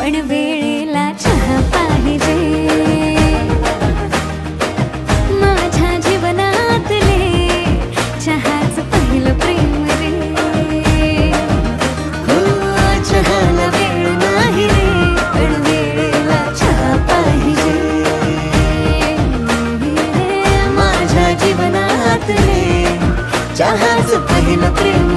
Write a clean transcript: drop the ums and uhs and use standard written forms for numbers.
पण वेळेला चहा पाहिजे. माझ्या जीवनातले चहाच पहिलं प्रेम रे. हो चहाला वेळ नाही रे, पण वेळेला चहा पाहिजे. माझ्या जीवनातले चहाच पहिलं प्रेम